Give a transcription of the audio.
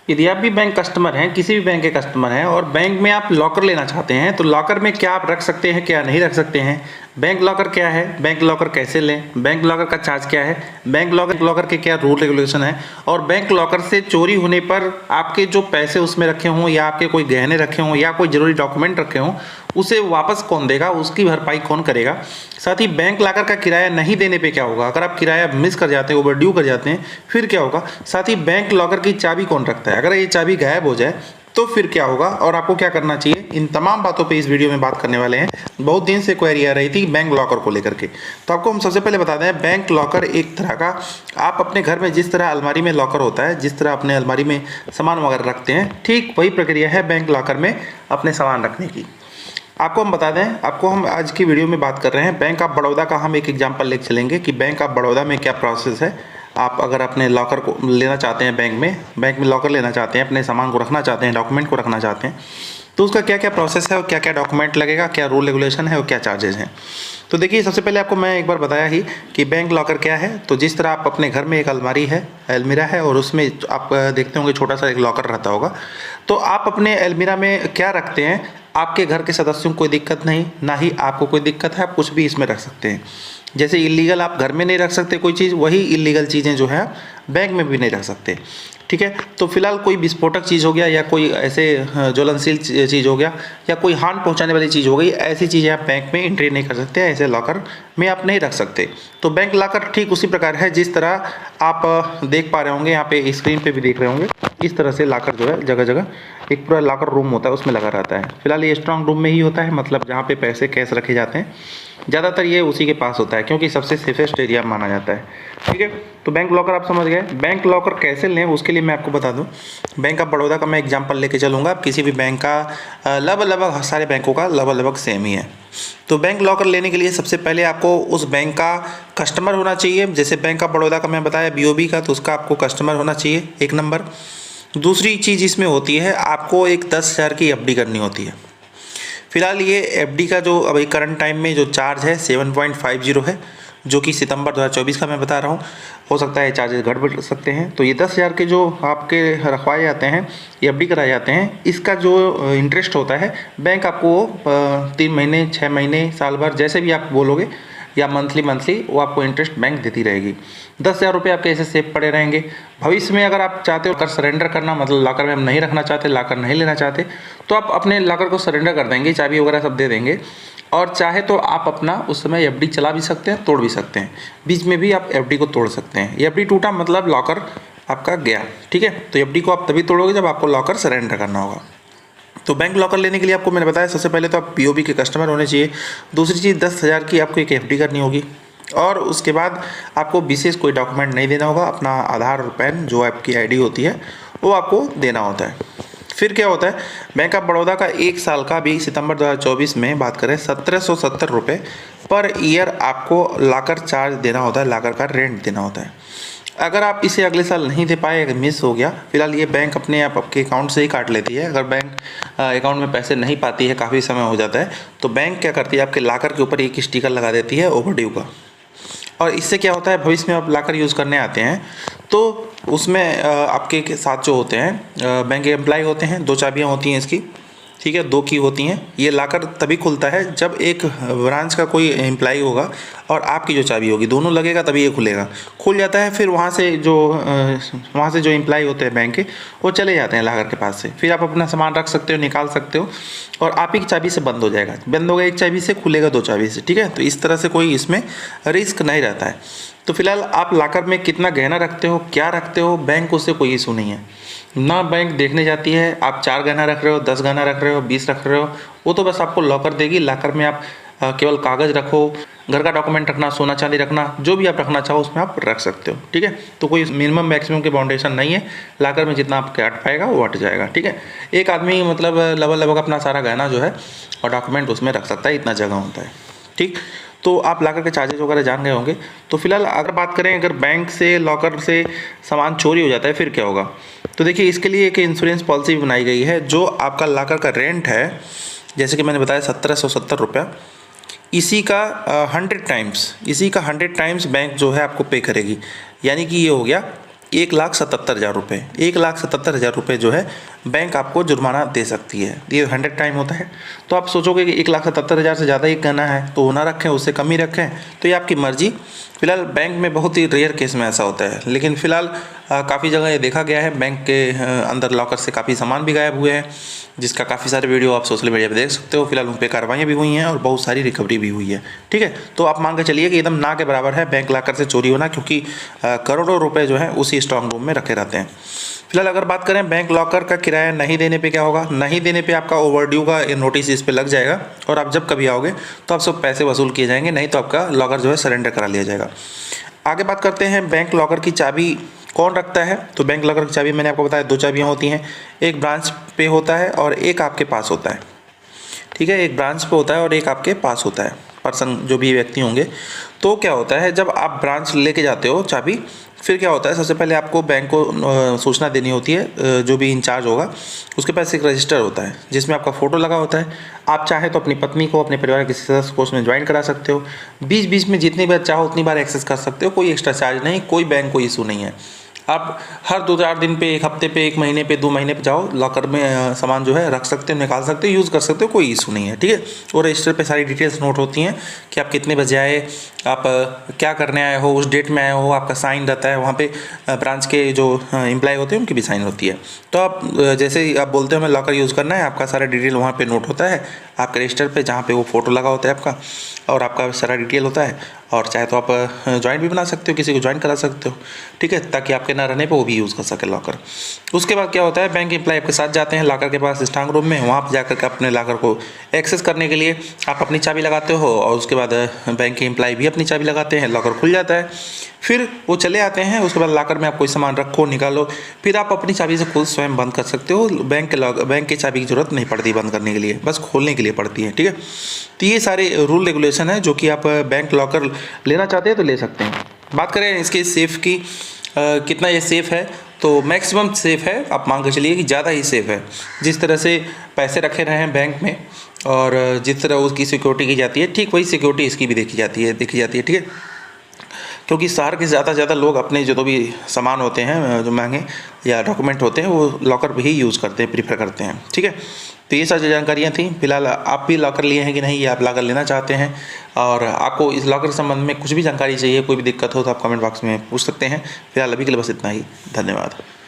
यदि आप भी बैंक कस्टमर हैं, किसी भी बैंक के कस्टमर हैं और बैंक में आप लॉकर लेना चाहते हैं, तो लॉकर में क्या आप रख सकते हैं, क्या नहीं रख सकते हैं, बैंक लॉकर क्या है, बैंक लॉकर कैसे लें, बैंक लॉकर का चार्ज क्या है, बैंक लॉकर के क्या रूल रेगुलेशन है, और बैंक लॉकर से चोरी होने पर आपके जो पैसे उसमें रखे हों या आपके कोई गहने रखे हों या कोई ज़रूरी डॉक्यूमेंट रखे हों, उसे वापस कौन देगा, उसकी भरपाई कौन करेगा। साथ ही बैंक लॉकर का किराया नहीं देने पे क्या होगा, अगर आप किराया मिस कर जाते हैं, ओवर ड्यू कर जाते हैं, फिर क्या होगा। साथ ही बैंक लॉकर की चाबी कौन रखता है, अगर ये चाबी गायब हो जाए तो फिर क्या होगा और आपको क्या करना चाहिए, इन तमाम बातों पे इस वीडियो में बात करने वाले हैं। बहुत दिन से क्वेरी आ रही थी बैंक लॉकर को लेकर के, तो आपको हम सबसे पहले बता दें, बैंक लॉकर एक तरह का, आप अपने घर में जिस तरह अलमारी में लॉकर होता है, जिस तरह अपने अलमारी में सामान वगैरह रखते हैं, ठीक वही प्रक्रिया है बैंक लॉकर में अपने सामान रखने की। आपको हम बता दें, आपको हम आज की वीडियो में बात कर रहे हैं बैंक ऑफ बड़ौदा का। हम एक एग्जांपल लेकर चलेंगे कि बैंक ऑफ बड़ौदा में क्या प्रोसेस है। आप अगर अपने लॉकर को लेना चाहते हैं, बैंक में लॉकर लेना चाहते हैं, अपने सामान को रखना चाहते हैं, डॉक्यूमेंट को रखना चाहते हैं, तो उसका क्या क्या प्रोसेस है और क्या क्या डॉक्यूमेंट लगेगा, क्या रूल रेगुलेशन है और क्या चार्जेस हैं। तो देखिए, सबसे पहले आपको मैं एक बार बताया ही कि बैंक लॉकर क्या है। तो जिस तरह आप अपने घर में एक अलमारी है, अलमीरा है, और उसमें आप देखते होंगे छोटा सा एक लॉकर रहता होगा, तो आप अपने अलमीरा में क्या रखते हैं, आपके घर के सदस्यों को कोई दिक्कत नहीं, ना ही आपको कोई दिक्कत है, आप कुछ भी इसमें रख सकते हैं। जैसे इलीगल आप घर में नहीं रख सकते कोई चीज़, वही इलीगल चीज़ें जो है बैंक में भी नहीं रख सकते। ठीक है, तो फिलहाल कोई विस्फोटक चीज़ हो गया या कोई ऐसे ज्वलनशील चीज़ हो गया या कोई हानि पहुंचाने वाली चीज़ हो गई, ऐसी चीज़ें आप बैंक में एंट्री नहीं कर सकते, ऐसे लॉकर में आप नहीं रख सकते। तो बैंक लॉकर ठीक उसी प्रकार है जिस तरह आप देख पा रहे होंगे, यहाँ पे स्क्रीन पे भी देख रहे होंगे, इस तरह से लॉकर जो है जगह जगह एक पूरा लॉकर रूम होता है, उसमें लगा रहता है। फिलहाल ये स्ट्रांग रूम में ही होता है, मतलब जहाँ पे पैसे कैश रखे जाते हैं, ज़्यादातर ये उसी के पास होता है क्योंकि सबसे सेफेस्ट एरिया माना जाता है। ठीक है, तो बैंक लॉकर आप समझ गए। बैंक लॉकर कैसे लें उसके लिए मैं आपको बता दूं, बैंक ऑफ बड़ौदा का मैं एग्जांपल लेके चलूँगा। आप किसी भी बैंक का लगभग सारे बैंकों का लगभग सेम ही है। तो बैंक लॉकर लेने के लिए सबसे पहले आपको उस बैंक का कस्टमर होना चाहिए। जैसे बैंक ऑफ बड़ौदा का मैं बताया BOB का, तो उसका आपको कस्टमर होना चाहिए, एक नंबर। दूसरी चीज़ इसमें होती है, आपको एक 10,000 की FD करनी होती है। फिलहाल ये FD का जो अभी करंट टाइम में जो चार्ज है 7.50 है, जो कि सितंबर 2024 का मैं बता रहा हूँ। हो सकता है चार्जेस घट बढ़ सकते हैं। तो ये 10,000 के जो आपके रखवाए जाते हैं, ये FD कराए जाते हैं, इसका जो इंटरेस्ट होता है बैंक आपको 3 महीने, 6 महीने, साल भर, जैसे भी आप बोलोगे, या मंथली वो आपको इंटरेस्ट बैंक देती रहेगी। 10,000 रुपये आपके ऐसे सेफ पड़े रहेंगे। भविष्य में अगर आप चाहते हो कर सरेंडर करना, मतलब लॉकर में हम नहीं रखना चाहते, लॉकर नहीं लेना चाहते, तो आप अपने लॉकर को सरेंडर कर देंगे, चाबी वगैरह सब दे देंगे, और चाहे तो आप अपना उस समय FD चला भी सकते हैं, तोड़ भी सकते हैं। बीच में भी आप FD को तोड़ सकते हैं। FD टूटा मतलब लॉकर आपका गया। ठीक है, तो FD को आप तभी तोड़ोगे जब आपको लॉकर सरेंडर करना होगा। तो बैंक लॉकर लेने के लिए आपको मैंने बताया, सबसे पहले तो आप BOB के कस्टमर होने चाहिए। दूसरी चीज़, 10,000 की आपको एक FD करनी होगी, और उसके बाद आपको विशेष कोई डॉक्यूमेंट नहीं देना होगा। अपना आधार और पैन, जो आपकी ID होती है, वो आपको देना होता है। फिर क्या होता है, बैंक ऑफ बड़ौदा का 1 साल का भी सितंबर 2024 में बात करें 1770 रुपये पर ईयर आपको लॉकर चार्ज देना होता है, लॉकर का रेंट देना होता है। अगर आप इसे अगले साल नहीं दे पाए, अगर मिस हो गया, फिलहाल ये बैंक अपने आप आपके अकाउंट से ही काट लेती है। अगर बैंक अकाउंट में पैसे नहीं पाती है, काफ़ी समय हो जाता है, तो बैंक क्या करती है, आपके लॉकर के ऊपर एक स्टिकर लगा देती है ओवरड्यू का। और इससे क्या होता है, भविष्य में आप लॉकर यूज़ करने आते हैं तो उसमें आपके साथ जो होते हैं बैंक के एम्प्लॉय होते हैं, 2 चाबियाँ होती हैं इसकी। ठीक है, 2 की होती हैं। ये लॉकर तभी खुलता है जब एक ब्रांच का कोई एम्प्लॉय होगा और आपकी जो चाबी होगी, दोनों लगेगा तभी ये खुलेगा। खुल जाता है, फिर वहाँ से जो एम्प्लॉय होते हैं बैंक के, वो चले जाते हैं लॉकर के पास से। फिर आप अपना सामान रख सकते हो, निकाल सकते हो, और आप ही की चाबी से बंद हो जाएगा। बंद होगा एक चाबी से, खुलेगा 2 चाबी से। ठीक है, तो इस तरह से कोई इसमें रिस्क नहीं रहता है। तो फिलहाल आप लॉकर में कितना गहना रखते हो, क्या रखते हो, बैंक उससे कोई इशू नहीं है ना। बैंक देखने जाती है आप 4 गहना रख रहे हो, 10 गहना रख रहे हो, 20 रख रहे हो, वो तो बस आपको लॉकर देगी। लॉकर में आप केवल कागज़ रखो, घर का डॉक्यूमेंट रखना, सोना चांदी रखना, जो भी आप रखना चाहो उसमें आप रख सकते हो। ठीक है, तो कोई मिनिमम मैक्सिमम की बाउंडेशन नहीं है। लॉकर में जितना आपके अट पाएगा वो अट जाएगा। ठीक है, एक आदमी मतलब लगभग अपना सारा गहना जो है और डॉक्यूमेंट उसमें रख सकता है, इतना जगह होता है। ठीक, तो आप लॉकर के चार्जेस वगैरह जान गए होंगे। तो फिलहाल अगर बात करें, अगर बैंक से लॉकर से सामान चोरी हो जाता है फिर क्या होगा, तो देखिए इसके लिए एक इंश्योरेंस पॉलिसी बनाई गई है। जो आपका लॉकर का रेंट है, जैसे कि मैंने बताया 1770 रुपया, इसी का 100 टाइम्स बैंक जो है आपको पे करेगी। यानी कि ये हो गया 1,77,000 रुपये। 1,77,000 रुपये जो है बैंक आपको जुर्माना दे सकती है। ये 100 टाइम होता है। तो आप सोचोगे कि 1,77,000 से ज़्यादा ही कहना है तो ना रखें, उससे कम ही रखें, तो ये आपकी मर्जी। फिलहाल बैंक में बहुत ही रेयर केस में ऐसा होता है, लेकिन फिलहाल काफ़ी जगह ये देखा गया है बैंक के अंदर लॉकर से काफ़ी सामान भी गायब हुए हैं, जिसका काफ़ी सारे वीडियो आप सोशल मीडिया पे देख सकते हो। फिलहाल उन पर कार्रवाइयाँ भी हुई हैं और बहुत सारी रिकवरी भी हुई है। ठीक है, तो आप मान के चलिए कि एकदम ना के बराबर है बैंक लॉकर से चोरी होना, क्योंकि करोड़ों रुपए जो है उसी स्ट्रॉन्ग रूम में रखे रहते हैं। फिलहाल अगर बात करें बैंक लॉकर का किराया नहीं देने पे क्या होगा, नहीं देने पे आपका ओवरड्यू का नोटिस इस पे लग जाएगा और आप जब कभी आओगे तो आप सब पैसे वसूल किए जाएंगे, नहीं तो आपका लॉकर जो है सरेंडर करा लिया जाएगा। आगे बात करते हैं बैंक लॉकर की चाबी कौन रखता है। तो बैंक लॉकर की चाबी मैंने आपको बताया 2 चाबियाँ होती हैं, एक ब्रांच पे होता है और एक आपके पास होता है। ठीक है, एक ब्रांच पे होता है और एक आपके पास होता है, पर्सन जो भी व्यक्ति होंगे। तो क्या होता है, जब आप ब्रांच लेके जाते हो चाबी, फिर क्या होता है, सबसे पहले आपको बैंक को सूचना देनी होती है। जो भी इंचार्ज होगा उसके पास एक रजिस्टर होता है जिसमें आपका फ़ोटो लगा होता है। आप चाहे तो अपनी पत्नी को, अपने परिवार के किसी सदस्य को उसमें ज्वाइन करा सकते हो। बीच बीच में जितनी बार चाहो उतनी बार एक्सेस कर सकते हो, कोई एक्स्ट्रा चार्ज नहीं, कोई बैंक को इशू नहीं है। आप हर 2-4 दिन पे, 1 हफ्ते पे, 1 महीने पे, 2 महीने पे जाओ, लॉकर में सामान जो है रख सकते हो, निकाल सकते हो, यूज़ कर सकते हो, कोई इशू नहीं है। ठीक है, और रजिस्टर पे सारी डिटेल्स नोट होती हैं कि आप कितने बजे आए, आप क्या करने आए हो, उस डेट में आए हो, आपका साइन रहता है वहाँ पे। ब्रांच के जो एम्प्लॉय होते हैं उनकी भी साइन होती है। तो आप जैसे ही आप बोलते हो हमें लॉकर यूज़ करना है, आपका सारा डिटेल वहाँ पे नोट होता है आपके रजिस्टर पे, जहाँ पे वो फ़ोटो लगा होता है आपका, और आपका सारा डिटेल होता है। और चाहे तो आप ज्वाइन भी बना सकते हो, किसी को ज्वाइन करा सकते हो। ठीक है, ताकि आपके ना रहने पे वो भी यूज़ कर सके लॉकर। उसके बाद क्या होता है, बैंक एम्प्लॉय आपके साथ जाते हैं लॉकर के पास स्ट्रांग रूम में। वहाँ पर जाकर के अपने लॉकर को एक्सेस करने के लिए आप अपनी चाबी लगाते हो और उसके बाद बैंक के एम्प्लॉय भी अपनी चाबी लगाते हैं, लॉकर खुल जाता है। फिर वो चले आते हैं, उसके बाद लॉकर में आप कोई सामान रखो, निकालो, फिर आप अपनी चाबी से खुद स्वयं बंद कर सकते हो। बैंक के चाबी की ज़रूरत नहीं पड़ती बंद करने के लिए, बस खोलने के लिए पड़ती है। ठीक है, तो ये सारे रूल रेगुलेशन है जो कि आप बैंक लॉकर लेना चाहते हैं तो ले सकते हैं। बात करें इसके सेफ़ की, कितना ये सेफ़ है, तो मैक्सिमम सेफ़ है। आप मान के चलिए कि ज़्यादा ही सेफ़ है। जिस तरह से पैसे रखे रहे हैं बैंक में और जिस तरह उसकी सिक्योरिटी की जाती है, ठीक वही सिक्योरिटी इसकी भी देखी जाती है। ठीक है, क्योंकि शहर के ज़्यादा से ज़्यादा लोग अपने जो भी सामान होते हैं, जो महंगे या डॉक्यूमेंट होते हैं, वो लॉकर भी यूज़ करते हैं, प्रीफर करते हैं। ठीक है, तो ये सारी जानकारियाँ थी। फिलहाल आप भी लॉकर लिए हैं कि नहीं, ये आप लॉकर लेना चाहते हैं, और आपको इस लॉकर के संबंध में कुछ भी जानकारी चाहिए, कोई भी दिक्कत हो तो आप कमेंट बॉक्स में पूछ सकते हैं। फिलहाल अभी के लिए बस इतना ही। धन्यवाद।